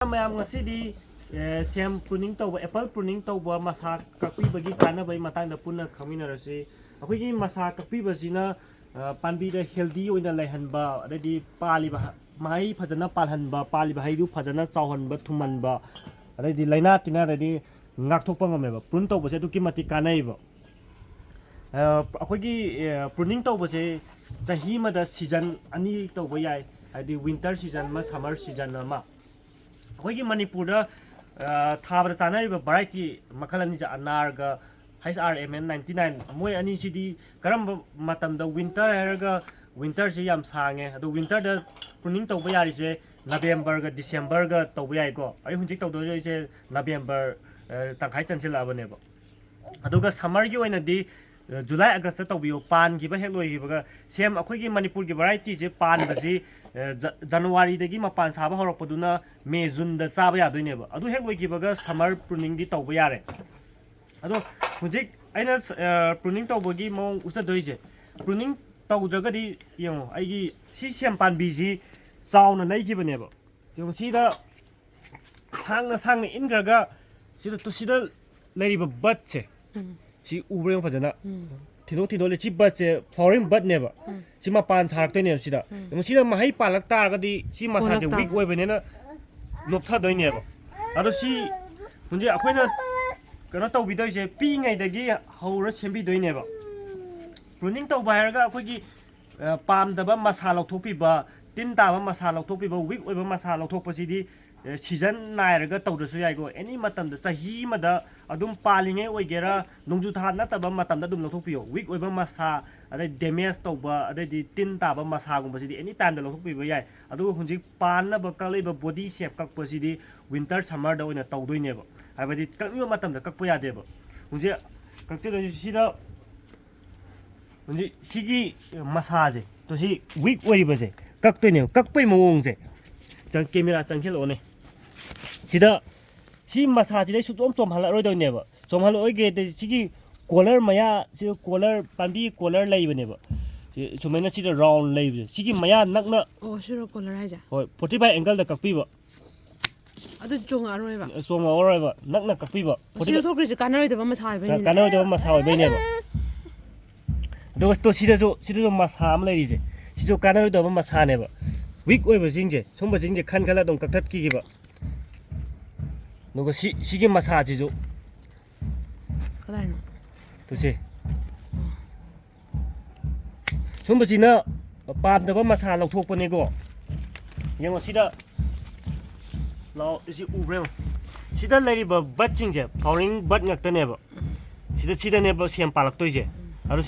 ꯃꯌꯥꯝ ꯉꯁꯤꯗꯤ ꯁꯦꯝ ꯄ꯭ꯔꯨꯅꯤꯡ ꯇꯧꯕ ꯑꯦꯄꯜ ꯄ꯭ꯔꯨꯅꯤꯡ ꯇꯧꯕ ꯃꯁꯥ ꯀꯛꯄꯤꯕꯒꯤ ꯀꯥꯟꯅꯕꯒꯤ ꯃꯇꯥꯡꯗ ꯄꯨꯟꯅ ꯈꯪꯃꯤꯟꯅꯔꯁꯤ ꯑꯩꯈꯣꯏꯒꯤ ꯃꯁꯥ ꯀꯛꯄꯤꯕꯁꯤꯅ ꯄꯥꯝꯕꯤꯗ ꯍꯦꯜꯗꯤ ꯑꯣꯏꯅ ꯂꯩꯍꯟꯕ ꯑꯗꯩꯗꯤ ꯄꯥꯜꯂꯤꯕ ꯃꯍꯩ ꯐꯖꯅ ꯄꯥꯜꯍꯟꯕ ꯄꯥꯜꯂꯤꯕ ꯍꯩꯗꯨ ꯐꯖꯅ ꯆꯥꯎꯍꯟꯕ ꯊꯨꯝꯍꯟꯕ ꯑꯗꯩꯗꯤ ꯂꯩꯅꯥ ꯇꯤꯟꯅꯥꯗꯒꯤ ꯉꯥꯛꯊꯣꯛꯄ ꯉꯝꯃꯦꯕ ꯄ꯭ꯔꯨꯟ ꯇꯧꯕꯁꯦ ꯑꯗꯨꯛꯀꯤ ꯃꯇꯤꯛ ꯀꯥꯟꯅꯩꯕ ꯑꯩꯈꯣꯏꯒꯤ ꯄ꯭ꯔꯨꯅꯤꯡ ꯇꯧꯕꯁꯦ ꯆꯍꯤ ꯑꯃꯗ ꯁꯤꯖꯟ ꯑꯅꯤ ꯇꯧꯕ ꯌꯥꯏ ꯍꯥꯏꯗꯤ ꯋꯤꯟꯇꯔ ꯁꯤꯖꯟ ꯑꯃ ꯁꯝꯃꯔ ꯁꯤꯖꯟ ꯑꯃ ꯑꯩꯈꯣꯏꯒꯤ ꯃꯅꯤꯄꯨꯔꯗ ꯊꯥꯕꯗ ꯆꯥꯅꯔꯤꯕ ꯚꯦꯔꯥꯏꯇꯤ ꯃꯈꯜ ꯑꯅꯤꯁꯦ ꯑꯅꯥꯔꯒ HRMN99 ꯃꯣꯏ ꯑꯅꯤꯁꯤꯗꯤ ꯀꯔꯝꯕ ꯃꯇꯝꯗ ꯋꯤꯟꯇꯔ ꯍꯥꯏꯔꯒ ꯋꯤꯟꯇꯔꯁꯤ ꯌꯥꯝ ꯁꯥꯡꯉꯦ ꯑꯗꯣ ꯋꯤꯟꯇꯔꯗ ꯄ꯭ꯔꯨꯅꯤꯡ ꯇꯧꯕ ꯌꯥꯔꯤꯁꯦ ꯅꯕꯦꯝꯕꯔꯒ ꯗꯤꯁꯦꯝꯕꯔꯒ ꯇꯧꯕ ꯌꯥꯏꯀꯣ ꯑꯩ ꯍꯧꯖꯤꯛ ꯇꯧꯗꯣꯏꯁꯦ ꯅꯕꯦꯝꯕꯔ ꯇꯪꯈꯥꯏ ꯆꯟꯁꯤꯜꯂꯛꯑꯕꯅꯦꯕ ꯑꯗꯨꯒ ꯁꯝꯃꯔꯒꯤ ꯑꯣꯏꯅꯗꯤ ꯖꯨꯂꯥꯏ ꯑꯥꯒꯁꯇ ꯇꯧꯕꯤꯌꯨ ꯄꯥꯟꯈꯤꯕ ꯍꯦꯛ ꯂꯣꯏꯈꯤꯕꯒ ꯁꯦꯝ ꯑꯩꯈꯣꯏꯒꯤ ꯃꯅꯤꯄꯨꯔꯒꯤ ꯚꯦꯔꯥꯏꯇꯤꯁꯦ ꯄꯥꯟꯕꯁꯤ ꯖꯅꯋꯥꯔꯤꯗꯒꯤ ꯃꯄꯥꯟ ꯁꯥꯕ ꯍꯧꯔꯛꯄꯗꯨꯅ ꯃꯦ ꯖꯨꯟꯗ ꯆꯥꯕ ꯌꯥꯗꯣꯏꯅꯦꯕ ꯑꯗꯨ ꯍꯦꯛ ꯂꯣꯏꯈꯤꯕꯒ ꯁꯝꯃꯔ ꯄ꯭ꯔꯨꯅꯤꯡꯗꯤ ꯇꯧꯕ ꯌꯥꯔꯦ ꯑꯗꯣ ꯍꯧꯖꯤꯛ ꯑꯩꯅ ꯄ꯭ꯔꯨꯅꯤꯡ ꯇꯧꯕꯒꯤ ꯃꯑꯣꯡ ꯎꯠꯆꯗꯣꯏꯁꯦ ꯄ꯭ꯔꯨꯅꯤꯡ ꯇꯧꯗ꯭ꯔꯒꯗꯤ ꯌꯦꯡꯉꯣ ꯑꯩꯒꯤ ꯁꯤ ꯁꯦꯝ ꯄꯥꯝꯕꯤꯁꯤ ꯆꯥꯎꯅ ꯂꯩꯈꯤꯕꯅꯦꯕ ꯌꯦꯡꯉꯣ ꯁꯤꯗ ꯁꯥꯡꯅ ꯏꯟꯈ꯭ꯔꯒ ꯁꯤꯗ ꯂꯩꯔꯤꯕ ꯕꯠꯁꯦ ꯁꯤ ꯎꯕ꯭ꯔꯥ ꯌꯦꯡꯉꯣ ꯐꯖꯅ ꯊꯤꯟꯗꯣꯛ ꯁꯤ ꯕꯠꯁꯦ ꯐ꯭ꯂꯥꯋꯔꯤꯡ ꯕꯠꯅꯦꯕ ꯁꯤ ꯃꯄꯥꯟ ꯁꯥꯔꯛꯇꯣꯏꯅꯦꯕ ꯁꯤꯗ ꯁꯤꯗ ꯃꯍꯩ ꯄꯥꯜꯂꯛ ꯇꯥꯔꯒꯗꯤ ꯁꯤ ꯃꯁꯥꯁꯦ ꯋꯤꯛ ꯑꯣꯏꯕꯅꯤꯅ ꯂꯣꯞꯊꯗꯣꯏꯅꯦꯕ ꯑꯗꯣ ꯁꯤ ꯍꯧꯖꯤꯛ ꯑꯩꯈꯣꯏꯅ ꯀꯩꯅꯣ ꯇꯧꯕꯤꯗꯣꯏꯁꯦ ꯄꯤꯛꯏꯉꯩꯗꯒꯤ ꯍꯧꯔ ꯁꯦꯝꯕꯤꯗꯣꯏꯅꯦꯕ ꯄ꯭ꯔꯨꯅꯤꯡ ꯇꯧꯕ ꯍꯥꯏꯔꯒ ꯑꯩꯈꯣꯏꯒꯤ ꯄꯥꯝꯗꯕ ꯃꯁꯥ ꯂꯧꯊꯣꯛꯄꯤꯕ ꯇꯤꯟ ꯇꯥꯕ ꯃꯁꯥ ꯂꯧꯊꯣꯛꯄꯤꯕ ꯋꯤꯛ ꯑꯣꯏꯕ ꯃꯁꯥ ꯂꯧꯊꯣꯛꯄꯁꯤꯗꯤ ꯁꯤꯖꯟ ꯅꯥꯏꯔꯒ ꯇꯧꯗ꯭ꯔꯁꯨ ꯌꯥꯏꯀꯣ ꯑꯦꯅꯤ ꯃꯇꯝꯗ ꯆꯍꯤ ꯑꯃꯗ ꯑꯗꯨꯝ ꯄꯥꯜꯂꯤꯉꯩ ꯑꯣꯏꯒꯦꯔꯥ ꯅꯣꯡꯖꯨꯊꯥ ꯅꯠꯇꯕ ꯃꯇꯝꯗ ꯑꯗꯨꯝ ꯂꯧꯊꯣꯛꯄꯤꯌꯣ ꯋꯤꯛ ꯑꯣꯏꯕ ꯃꯁꯥ ꯑꯗꯩ ꯗꯦꯃꯦꯖ ꯇꯧꯕ ꯑꯗꯩꯗꯤ ꯇꯤꯟ ꯇꯥꯕ ꯃꯁꯥꯒꯨꯝꯕꯁꯤꯗꯤ ꯑꯦꯅꯤ ꯇꯥꯏꯝꯗ ꯂꯧꯊꯣꯛꯄꯤꯕ ꯌꯥꯏ ꯑꯗꯨꯒ ꯍꯧꯖꯤꯛ ꯄꯥꯟꯅꯕ ꯀꯛꯂꯤꯕ ꯕꯣꯗꯤ ꯁꯦꯞ ꯀꯛꯄꯁꯤꯗꯤ ꯋꯤꯟꯇꯔ ꯁꯝꯃꯔꯗ ꯑꯣꯏꯅ ꯇꯧꯗꯣꯏꯅꯦꯕ ꯍꯥꯏꯕꯗꯤ ꯀꯛꯅꯤꯡꯕ ꯃꯇꯝꯗ ꯀꯛꯄ ꯌꯥꯗꯦꯕ ꯍꯧꯖꯤꯛ ꯀꯛꯇꯣꯏꯁꯤ ꯁꯤꯗ ꯍꯧꯖꯤꯛ ꯁꯤꯒꯤ ꯃꯁꯥꯁꯦ ꯇꯣ ꯁꯤ ꯋꯤꯛ ꯑꯣꯏꯔꯤꯕꯁꯦ ꯀꯛꯇꯣꯏꯅꯦꯕ ꯀꯛꯄꯩ ꯃꯑꯣꯡꯁꯦ ꯀꯦꯃꯦꯔꯥ ꯆꯪꯁꯤꯜꯂꯛꯑꯣꯅꯦ ꯁꯤꯗ ꯁꯤ ꯃꯁꯥꯁꯤꯗꯩ ꯁꯨꯡꯆꯣꯝ ꯆꯣꯝꯍꯜꯂꯛꯑꯔꯣꯏꯗꯣꯏꯅꯦꯕ ꯆꯣꯝꯍꯜꯂꯛꯑꯣꯏꯒꯦ ꯁꯤꯒꯤ ꯀꯣꯂꯔ ꯃꯌꯥ ꯁꯤꯗ ꯀꯣꯂꯔ ꯄꯥꯝꯕꯤ ꯀꯣꯂꯔ ꯂꯩꯕꯅꯦꯕ ꯁꯨꯃꯥꯏꯅ ꯁꯤꯗ ꯔꯥꯎꯟ ꯂꯩꯕꯁꯦ ꯁꯤꯒꯤ ꯃꯌꯥ ꯅꯛꯅ ꯁꯤꯔꯣ ꯀꯣꯂꯔ ꯍꯥꯏꯁꯦ ꯍꯣꯏ 45 ꯑꯦꯡꯒꯜꯗ ꯀꯛꯄꯤꯕ ꯑꯗꯨ ꯆꯣꯡꯉꯛꯑꯔꯣꯏꯕ ꯆꯣꯡꯉꯛꯑꯔꯣꯏꯕ ꯅꯛꯅ ꯀꯛꯄꯤꯕ ꯁꯤ ꯂꯧꯊꯣꯛꯈ꯭ꯔꯤꯁꯦ ꯀꯥꯟꯅꯔꯣꯏꯗꯕ ꯃꯁꯥ ꯑꯣꯏꯕꯩꯅꯤꯅꯦ ꯀꯥꯟꯅꯔꯣꯏꯗꯕ ꯃꯁꯥ ꯑꯣꯏꯕꯩꯅꯦꯕ ꯑꯗꯨꯒ ꯇꯣ ꯁꯤꯗꯁꯨ ꯃꯁꯥ ꯑꯃ ꯂꯩꯔꯤꯁꯦ ꯁꯤꯁꯨ ꯀꯥꯟꯅꯔꯣꯏꯗꯕ ꯃꯁꯥꯅꯦꯕ ꯋꯤꯛ ꯑꯣꯏꯕꯁꯤꯡꯁꯦ ꯁꯨꯝꯕꯁꯤꯡꯁꯦ ꯈꯜꯂ ꯑꯗꯨꯝ ꯀꯛꯊꯠꯈꯤꯕ ꯑꯗꯨꯒ ꯁꯤꯒꯤ ꯃꯁꯥꯁꯤꯁꯨ ꯀꯗꯥꯏꯅꯣ ꯇꯨꯁꯦ ꯁꯨꯝꯕꯁꯤꯅ ꯄꯥꯝꯗꯕ ꯃꯁꯥ ꯂꯧꯊꯣꯛꯄꯅꯦꯀꯣ ꯌꯦꯡꯉꯣ ꯁꯤꯗ ꯁꯤ ꯎꯕ꯭ꯔꯥ ꯌꯦꯡꯉꯣ ꯁꯤꯗ ꯂꯩꯔꯤꯕ ꯕꯠꯁꯤꯡꯁꯦ ꯐ꯭ꯂꯥꯋꯔꯤꯡ ꯕꯠ ꯉꯥꯛꯇꯅꯦꯕ ꯁꯤꯗꯅꯦꯕ ꯁꯦꯝ ꯄꯥꯜꯂꯛꯇꯣꯏꯁꯦ ꯑꯗꯣ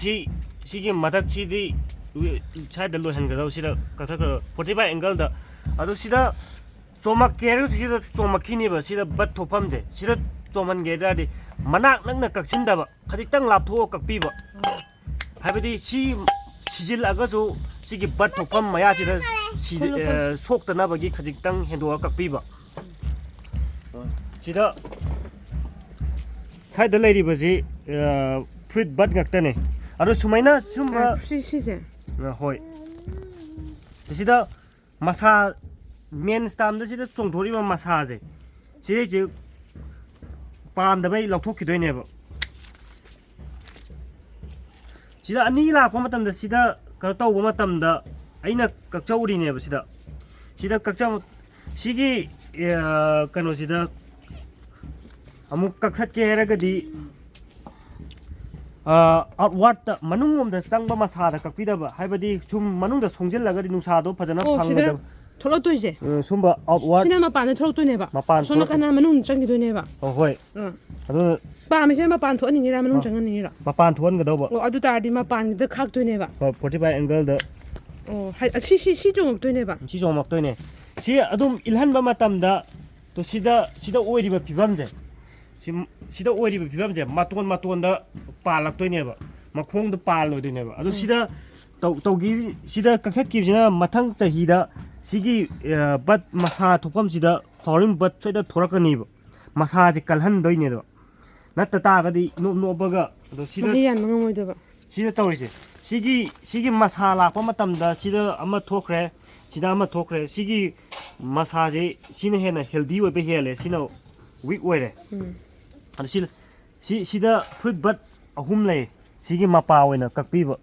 ꯁꯤꯒꯤ ꯃꯊꯛꯁꯤꯗꯤ ꯁ꯭ꯋꯥꯏꯗ ꯂꯣꯏꯍꯟꯒꯗꯕ ꯁꯤꯗ ꯀꯛꯊꯠꯈ꯭ꯔꯒ 45 ꯑꯦꯡꯒꯜꯗ ꯑꯗꯣ ꯁꯤꯗ ꯆꯣꯝꯃꯛꯀꯦ ꯍꯥꯏꯔꯒꯁꯨ ꯁꯤꯗ ꯆꯣꯝꯃꯛꯈꯤꯅꯦꯕ ꯁꯤꯗ ꯕꯠ ꯊꯣꯛꯐꯝꯁꯦ ꯁꯤꯗ ꯆꯣꯝꯍꯟꯒꯦ ꯍꯥꯏꯇꯥꯔꯗꯤ ꯃꯅꯥꯛ ꯅꯛꯅ ꯀꯛꯁꯤꯟꯗꯕ ꯈꯖꯤꯛꯇꯪ ꯂꯥꯞꯊꯣꯛꯑ ꯀꯛꯄꯤꯕ ꯍꯥꯏꯕꯗꯤ ꯁꯤ ꯁꯤꯖꯤꯜꯂꯛꯑꯒꯁꯨ ꯁꯤꯒꯤ ꯕꯠ ꯊꯣꯛꯐꯝ ꯃꯌꯥꯁꯤꯗ ꯁꯣꯛꯇꯅꯕꯒꯤ ꯈꯖꯤꯛꯇꯪ ꯍꯦꯟꯗꯣꯛꯑ ꯀꯛꯄꯤꯕ ꯁꯤꯗ ꯁ꯭ꯋꯥꯏꯗ ꯂꯩꯔꯤꯕꯁꯤ ꯐ꯭ꯔꯨꯏꯠ ꯕꯠ ꯉꯥꯛꯇꯅꯦ ꯑꯗꯣ ꯁꯨꯃꯥꯏꯅ ꯁꯨꯝꯕ ꯁꯤꯁꯦ ꯍꯣꯏ ꯁꯤꯗ ꯃꯁꯥ ꯃꯦꯟ ꯁ꯭ꯇꯥꯝꯗ ꯁꯤꯗ ꯆꯣꯡꯊꯣꯛꯏꯕ ꯃꯁꯥꯁꯦ ꯁꯤꯗꯩꯁꯦ ꯄꯥꯝꯗꯕꯩ ꯂꯧꯊꯣꯛꯈꯤꯗꯣꯏꯅꯦꯕ ꯁꯤꯗ ꯑꯅꯤ ꯂꯥꯛꯄ ꯃꯇꯝꯗ ꯁꯤꯗ ꯀꯩꯅꯣ ꯇꯧꯕ ꯃꯇꯝꯗ ꯑꯩꯅ ꯀꯛꯆꯧꯔꯤꯅꯦꯕ ꯁꯤꯗ ꯀꯛꯆ ꯁꯤꯒꯤ ꯀꯩꯅꯣꯁꯤꯗ ꯑꯃꯨꯛ ꯀꯛꯊꯠꯀꯦ ꯍꯥꯏꯔꯒꯗꯤ ꯑꯥꯎꯠꯋꯥꯔꯗꯠꯇ ꯃꯅꯨꯡꯂꯣꯝꯗ ꯆꯪꯕ ꯃꯁꯥꯗ ꯀꯛꯄꯤꯗꯕ ꯍꯥꯏꯕꯗꯤ ꯁꯨꯝ ꯃꯅꯨꯡꯗ ꯁꯣꯡꯖꯤꯜꯂꯒꯗꯤ ꯅꯨꯡꯁꯥꯗꯣ ꯐꯖꯅ ꯐꯪꯒꯗꯕ ꯊꯣꯛꯂꯛꯇꯣꯏꯁꯦ ꯁꯨꯝꯕ ꯑꯥꯎꯠꯋꯥꯔꯗ ꯁꯤꯅ ꯃꯄꯥꯟꯗ ꯊꯣꯛꯂꯛꯇꯣꯏꯅꯦꯕ ꯑꯁꯣꯝ ꯅꯥꯀꯟꯅ ꯃꯅꯨꯡ ꯆꯪꯈꯤꯗꯣꯏꯅꯦꯕ ꯍꯣꯏ ꯑꯗꯨꯅ ꯄꯥꯝꯃꯤꯁꯦ ꯃꯄꯥꯟ ꯊꯣꯛꯍꯟꯅꯤꯡꯉꯤꯔꯥ ꯃꯅꯨꯡ ꯆꯪꯍꯟꯅꯤꯡꯉꯤꯔꯥ ꯃꯄꯥꯟ ꯊꯣꯛꯍꯟꯒꯗꯧꯕ ꯑꯗꯨ ꯇꯥꯔꯗꯤ ꯃꯄꯥꯟꯒꯤꯗ ꯈꯥꯛꯇꯣꯏꯅꯦꯕ 45 ꯑꯦꯡꯒꯜꯗ ꯁꯤ ꯆꯣꯡꯉꯛꯇꯣꯏꯅꯦꯕ ꯁꯤ ꯆꯣꯡꯉꯛꯇꯣꯏꯅꯦ ꯁꯤ ꯑꯗꯨꯝ ꯏꯜꯍꯟꯕ ꯃꯇꯝꯗ ꯇꯣ ꯁꯤꯗ ꯑꯣꯏꯔꯤꯕ ꯐꯤꯕꯝꯁꯦ ꯁꯤꯗ ꯑꯣꯏꯔꯤꯕ ꯐꯤꯕꯝꯁꯦ ꯃꯇꯣꯟꯗ ꯄꯥꯜꯂꯛꯇꯣꯏꯅꯦꯕ ꯃꯈꯣꯡꯗ ꯄꯥꯜꯂꯣꯏꯗꯣꯏꯅꯦꯕ ꯑꯗꯣ ꯁꯤꯗ ꯁꯤꯗ ꯀꯛꯊꯠꯈꯤꯕꯁꯤꯅ ꯃꯊꯪ ꯆꯍꯤꯗ ꯁꯤꯒꯤ ꯕꯠ ꯃꯁꯥ ꯊꯣꯛꯐꯝꯁꯤꯗ ꯐ꯭ꯂꯥꯋꯔꯤꯡ ꯕꯠ ꯁꯣꯏꯗ ꯊꯣꯔꯛꯀꯅꯤꯕ ꯃꯁꯥꯁꯦ ꯀꯜꯍꯟꯗꯣꯏꯅꯦꯕ ꯅꯠꯇ ꯇꯥꯔꯒꯗꯤ ꯅꯣꯞꯅꯣꯞꯄꯒ ꯑꯗꯣ ꯃꯍꯩ ꯌꯥꯟꯕ ꯉꯝꯃꯣꯏꯗꯕꯁꯤꯗ ꯇꯧꯔꯤꯁꯦ ꯁꯤꯒꯤ ꯃꯁꯥ ꯂꯥꯛꯄ ꯃꯇꯝꯗ ꯁꯤꯗ ꯑꯃ ꯊꯣꯛꯈ꯭ꯔꯦ sida ama thokre sigi massage sina hena healthy oi be hele sina weak oi re adu sida fruit bat ahum lei sigi mapa oina kakpi ba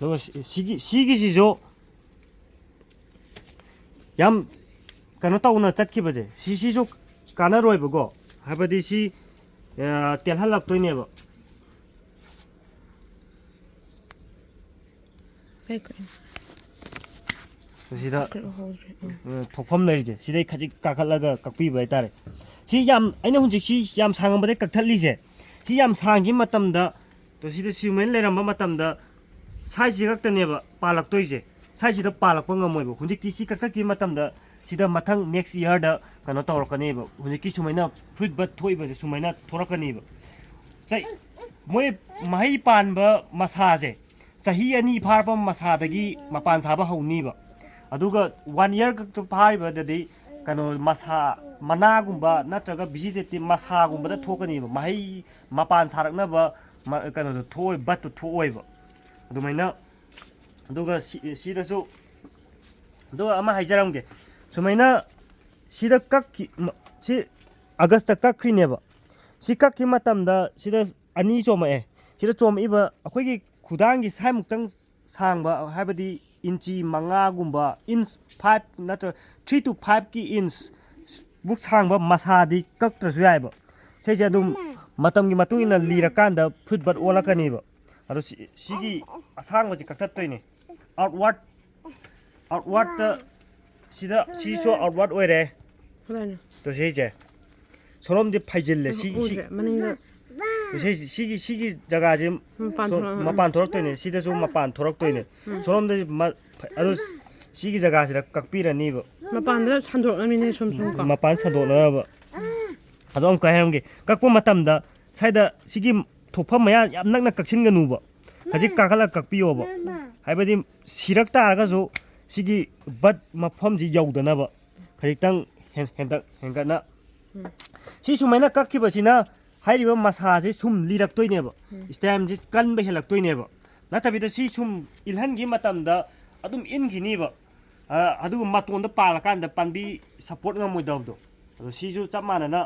lo sigi sijo yam kano tauna chatki baje sijo kana roi ba go habadi si tel halak toine ba sida thokpham lei je sidai khajik kakalaga kakpi ba tare si yam aina hunjik si yam sangam bade kakthali je si yam sangi matam da to sida simen leram ba matam da sai si gaktane ba palak toi je sai sida palak pa ngamoi ba hunjik ti si kakthaki matam da sida mathang next year da kano tawrakani ba hunjik ki sumaina fruit bat thoi ba je sumaina thorakani ba sai moi mahai pan ba masa je sahi ani phar pa masa dagi mapan sa ba hauni ba aduga 1 year to phai ba dadi kano masa mana gumba natraga vegetative masa gumba da thokani ba mahai mapan sarakna ba kano thoi bat to thoi ba adumaina aduga sida so do ama haijaramge sumaina sida kakki si august ta kakri ne ba si kakki matamda sida ani choma sida choma iba akhoi खुदांगी साइ मुक्तंग सांगबा हाबदी इंची मंगा गुंबा inch 5 नत्र 3 to 5 की inch book सांगबा मसादी कक्त्रसु याइबा सेजे अदुम मतम की मतुंग इन लीरकांदा फुटबट ओलाकनीबा अदु सिगी असांग बजि कक्तत्तोइने outward the सिदा सिसो outward ओइरे तो सेजे सोरमदि फाइजिल्ले सि सिगी जगह जे मपान थोरक्तोइने सिदासु मपान थोरक्तोइने सोरमदि अदु सिगी जगह सिदा कक्पिरनीबा मपान द छानदोरनामिने सोम का मपान छानदोरनाबा अदु अम कायरमगे कक्पो मतमदा साइदा सिगी थोफम मया याम नकना कक्सिनगनुबा हजि काखला कक्पियोबा हाइबदि सिरक तारगासु सिगी बट मफम जि यौदनाबा खजितंग हेंगना सि सुमाइना कक्खिबसिना हाइरिबा मसासे सुम लिरक्तोइनेबा स्टेम जि कनबे हेलक्तोइनेबा नतबिदा सि सुम इलहनगी मतमदा अदुम इनगिनीबा अदु मतोंदा पालकांदा पानबी सपोर्ट ngमोइदबदो अदु सिजु चमानना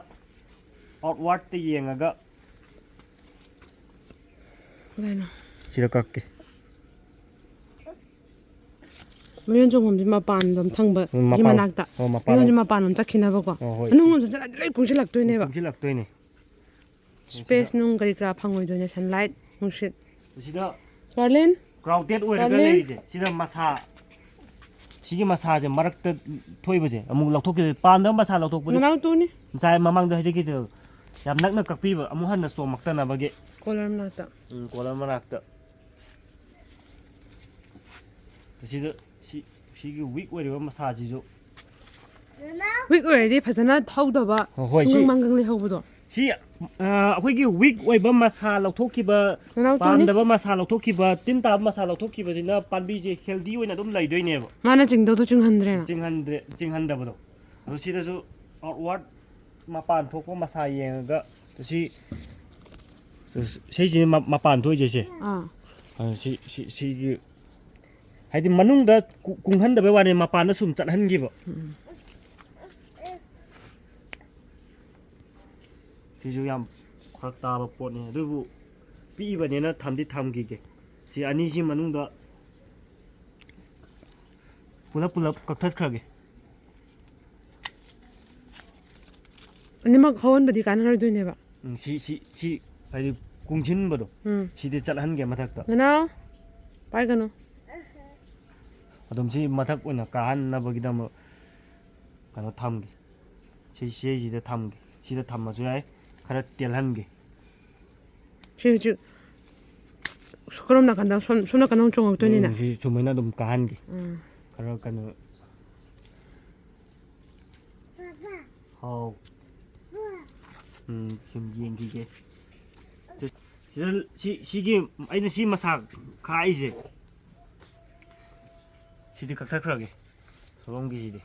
आउटवर्ड ते येंगागा लाइना सिरा कक्के मयन जोंगमदि मपान दम थंगबा हिमनाक्ता मयन जि मपान हम चखिनाबको अनुंग जला लइ कुंसिलक्तोइनेबा कुंसिलक्तोइने स्पेस नुंग करी क्रा फंगोइदोने सनलाइट नुंसित सिदा गार्लेन क्राउडेड ओइरगा लेरिजे सिदा मसा सिगी मसाजे मरक्ता थोइबजे अमु लौथोके पानदा मसा लौथोकबो ननाउ तोनि जाय ममांगदा हजेकी दो याम नकना कक्पीबा अमु हन्ना सोमक्तना बगे कोलर नाक्ता कोलर मनाक्ता सिदा सिगी वीक ओइरबा मसाजिजो वीक ओइरदि फजना थौदबा सुंगं मंगं ले हौबदो सी अखोइगी वीक ओइबा मसा लौथोकिबा पानदबा मसा लौथोकिबा तीन ताब मसा लौथोकिबा जिना पानबीजे हेल्दी ओइना दम लाइदोइनेबा माना चिंगदो चिंगहन्द्रेना चिंगहन्दबदो अदु सिदासु आउटवर्ड मपान थोको मसा येंगा तो सी मपान थोइजेसे सिगी हाइदि मनुंगदा कुंहन्दबे वाने मपान सुम चटहनगिबा सिजु याम खरक ताबा पोटने अदुबु पीबनेना थामदि थामगिगे सि अनिसि मनुंगदा पुलप कक्थखरगे अनिमक हवनबदि कानहरदोइनेबा सी हाइदि कुंजिनबदो सिदि चटहनगे मथकता नना पाइगनो अदम सी मथक ओना काहनबगिदम कनो थामगे सिजिदा थामगे सिदा थामसु याय खरा तेलहनगे सिजु सुकरम नाकंदा सोमना कनौ चोंगक्तोइनेना सि सुमैना दम काहनगे खरा कनो हाउ सिम येंगिगे सिगी आइना सि मसा खाइजे सिदि कक्थखरगे सोलंगी सिदि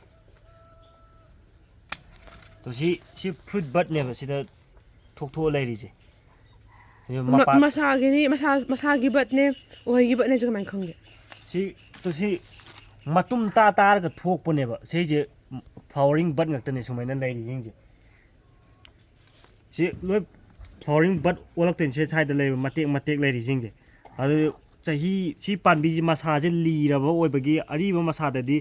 तो सी फ्रूट बट नेबा सिदा थोकथो लाइरिजे ꯃꯁꯥꯒꯤꯅꯤ ꯃꯁꯥꯒꯤ ꯕꯠꯅꯦ ꯎꯍꯩꯒꯤ ꯕꯠꯅꯦꯁꯦ ꯀꯃꯥꯏꯅ ꯈꯪꯒꯦ ꯁꯤ matum ta ga thok poneba seje flowering bud ngakta ne sumaina leirisingsje si loi flowering bud olakten se side lei matek leirisingje adu chahi si panbi ji masa je liraba oibagi ariba masa dadi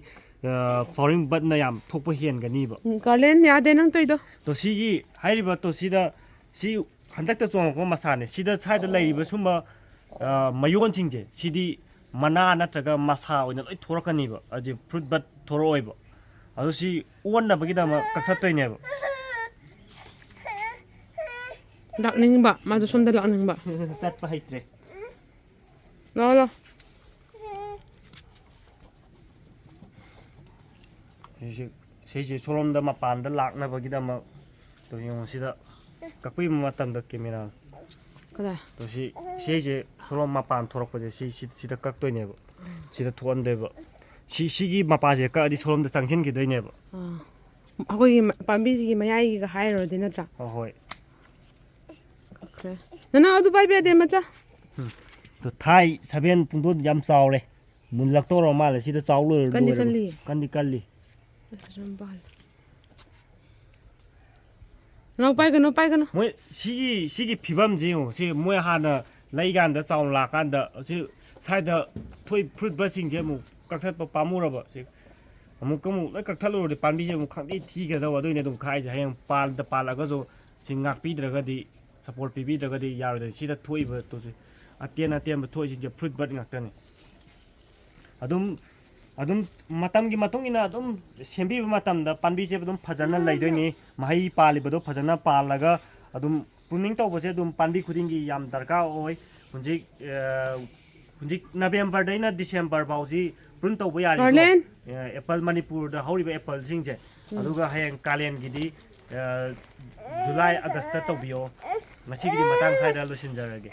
flowering bud na yam thokpa hengani ba garland ya de nang toido to si gi hairiba to sida si handak ta chong ko masa ne sida side leiriba suma mayon chingje sidi mana natraga masa oina loi thorakani ba aje fruit bat thoroi ba adu si onna bagi da ma kakhatoi ne ba lakning ba ma do somda lakning ba chat pa haitre lo si solom da ma pan da lakna bagi da ma to yong sida kakui ma tam da camera kada to si solom ma pan thorak pa je sida kaktoi ne ba sida thon de ba si mapa je ka di solom da changsin gi doi ne ba akoi pambi ji mayai ga hairo de natra hoi okay nana adu bai be de macha to thai saben pungdo jam chawre mun lakto ro ma le sida chawlo kandi kalli no pai gano moi sigi phibam je o si moi hana leigan da chaw la kan da si saida thoi fruit ba sing je mu kakhat pa pamura ba si amu kamu lai kakthalo de panbi je mu khangdi thi ga da wa doi ne dum khai je hayang pal da pal ga zo sing ngak pi dra ga di support pi bi dra ga di yar da si da thoi ba to si atien ba thoi si je fruit ba ngak ta ne adum matam gi matong ina adum sembi matam da panbi je adum fajana laidoi ni mahai pali bodo fajana palaga adum pruning to bose adum panbi khuding gi yam darka oi hunji November daina December bauji prun to boyari apple Manipur da hori apple singje aduga hayang kalen gi di July August to biyo masigi di matang sai da lusin jarage